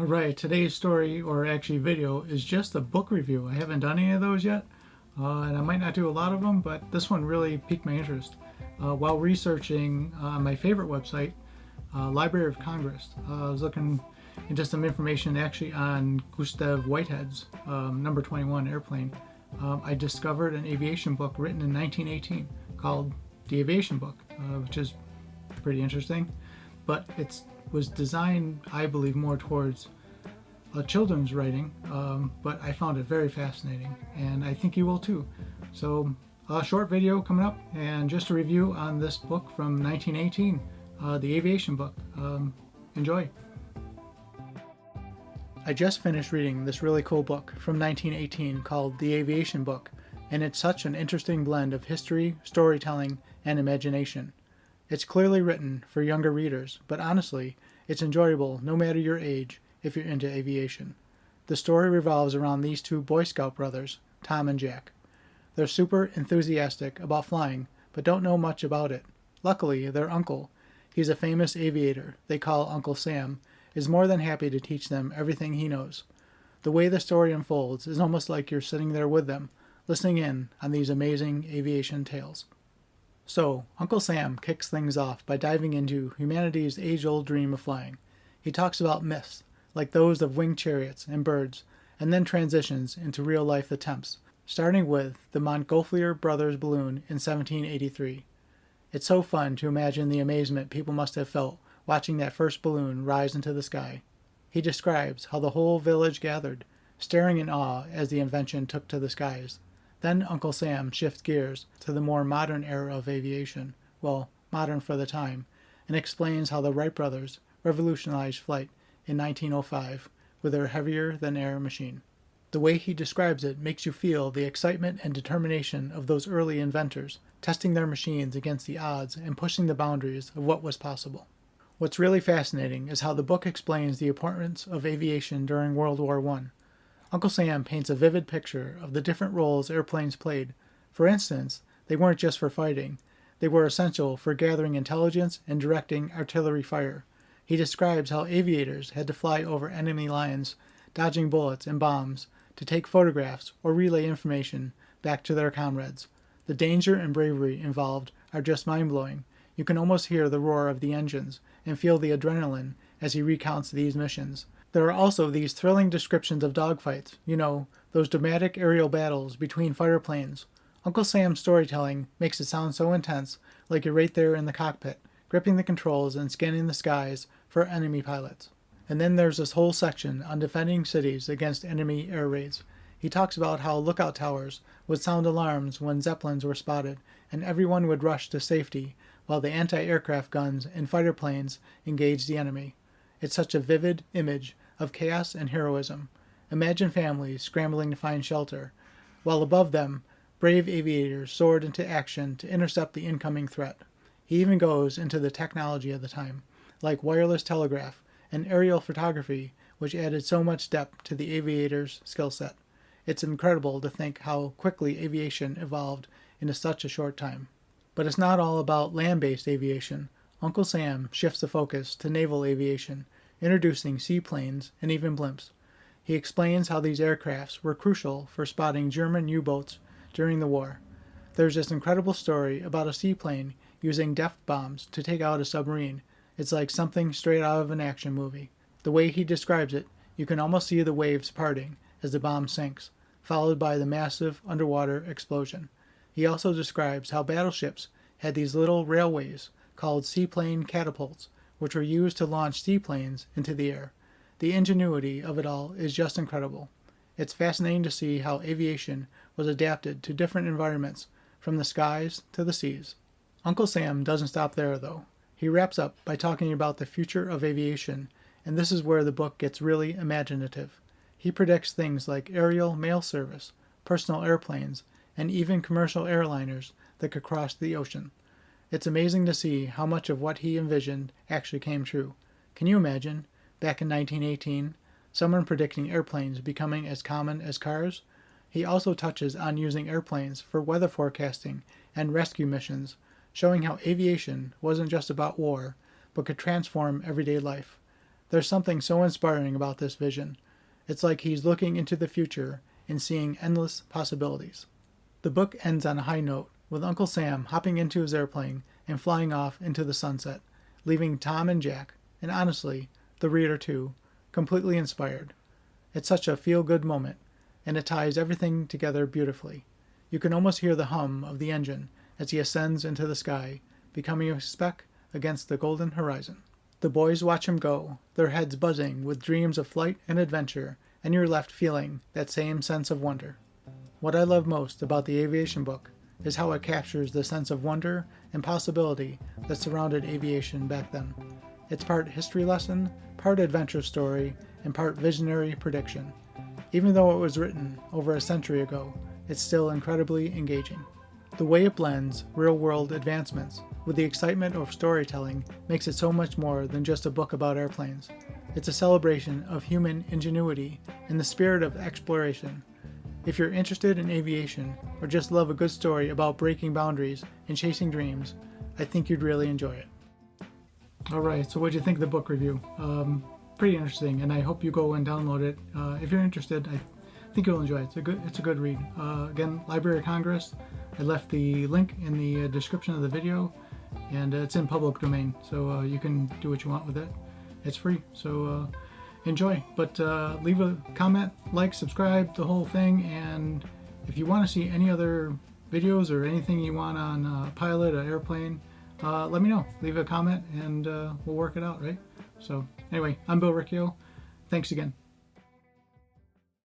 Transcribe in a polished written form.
Alright, today's story, or actually video, is just a book review. I haven't done any of those yet, and I might not do a lot of them, but this one really piqued my interest. While researching my favorite website, Library of Congress, I was looking into some information actually on Gustav Whitehead's number 21 airplane. I discovered an aviation book written in 1918 called the Aviation Book, which is pretty interesting, but it was designed, I believe, more towards children's writing, but I found it very fascinating, and I think you will too. So, a short video coming up, and just a review on this book from 1918, the Aviation Book. Enjoy. I just finished reading this really cool book from 1918 called The Aviation Book, and it's such an interesting blend of history, storytelling, and imagination. It's clearly written for younger readers, but honestly, it's enjoyable no matter your age if you're into aviation. The story revolves around these two Boy Scout brothers, Tom and Jack. They're super enthusiastic about flying, but don't know much about it. Luckily, their uncle, he's a famous aviator they call Uncle Sam, is more than happy to teach them everything he knows. The way the story unfolds is almost like you're sitting there with them, listening in on these amazing aviation tales. So, Uncle Sam kicks things off by diving into humanity's age-old dream of flying. He talks about myths, like those of winged chariots and birds, and then transitions into real-life attempts, starting with the Montgolfier brothers' balloon in 1783. It's so fun to imagine the amazement people must have felt watching that first balloon rise into the sky. He describes how the whole village gathered, staring in awe as the invention took to the skies. Then Uncle Sam shifts gears to the more modern era of aviation, well, modern for the time, and explains how the Wright brothers revolutionized flight in 1905 with their heavier-than-air machine. The way he describes it makes you feel the excitement and determination of those early inventors, testing their machines against the odds and pushing the boundaries of what was possible. What's really fascinating is how the book explains the importance of aviation during World War I. Uncle Sam paints a vivid picture of the different roles airplanes played. For instance, they weren't just for fighting. They were essential for gathering intelligence and directing artillery fire. He describes how aviators had to fly over enemy lines, dodging bullets and bombs, to take photographs or relay information back to their comrades. The danger and bravery involved are just mind-blowing. You can almost hear the roar of the engines and feel the adrenaline as he recounts these missions. There are also these thrilling descriptions of dogfights, those dramatic aerial battles between fighter planes. Uncle Sam's storytelling makes it sound so intense, like you're right there in the cockpit, gripping the controls and scanning the skies for enemy pilots. And then there's this whole section on defending cities against enemy air raids. He talks about how lookout towers would sound alarms when Zeppelins were spotted, and everyone would rush to safety while the anti-aircraft guns and fighter planes engaged the enemy. It's such a vivid image of chaos and heroism. Imagine families scrambling to find shelter, while above them, brave aviators soared into action to intercept the incoming threat. He even goes into the technology of the time, like wireless telegraph and aerial photography, which added so much depth to the aviator's skill set. It's incredible to think how quickly aviation evolved into such a short time. But it's not all about land-based aviation. Uncle Sam shifts the focus to naval aviation, introducing seaplanes and even blimps. He explains how these aircrafts were crucial for spotting German U-boats during the war. There's this incredible story about a seaplane using depth bombs to take out a submarine. It's like something straight out of an action movie. The way he describes it, you can almost see the waves parting as the bomb sinks, followed by the massive underwater explosion. He also describes how battleships had these little railways called seaplane catapults, which were used to launch seaplanes into the air. The ingenuity of it all is just incredible. It's fascinating to see how aviation was adapted to different environments, from the skies to the seas. Uncle Sam doesn't stop there, though. He wraps up by talking about the future of aviation, and this is where the book gets really imaginative. He predicts things like aerial mail service, personal airplanes, and even commercial airliners that could cross the ocean. It's amazing to see how much of what he envisioned actually came true. Can you imagine, back in 1918, someone predicting airplanes becoming as common as cars? He also touches on using airplanes for weather forecasting and rescue missions, showing how aviation wasn't just about war, but could transform everyday life. There's something so inspiring about this vision. It's like he's looking into the future and seeing endless possibilities. The book ends on a high note, with Uncle Sam hopping into his airplane and flying off into the sunset, leaving Tom and Jack, and honestly, the reader too, completely inspired. It's such a feel-good moment, and it ties everything together beautifully. You can almost hear the hum of the engine as he ascends into the sky, becoming a speck against the golden horizon. The boys watch him go, their heads buzzing with dreams of flight and adventure, and you're left feeling that same sense of wonder. What I love most about the aviation book is how it captures the sense of wonder and possibility that surrounded aviation back then. It's part history lesson, part adventure story, and part visionary prediction. Even though it was written over a century ago, it's still incredibly engaging. The way it blends real-world advancements with the excitement of storytelling makes it so much more than just a book about airplanes. It's a celebration of human ingenuity and the spirit of exploration. If you're interested in aviation or just love a good story about breaking boundaries and chasing dreams, I think you'd really enjoy it. Alright, so what do you think of the book review? Pretty interesting, and I hope you go and download it. If you're interested, I think you'll enjoy it. It's a good read. Again, Library of Congress. I left the link in the description of the video, and it's in public domain, so you can do what you want with it. It's free, so enjoy. But leave a comment, like, subscribe, the whole thing, and if you want to see any other videos or anything you want on pilot, an airplane, let me know. Leave a comment, and we'll work it out, right? So anyway, I'm Bill Riccio. Thanks again.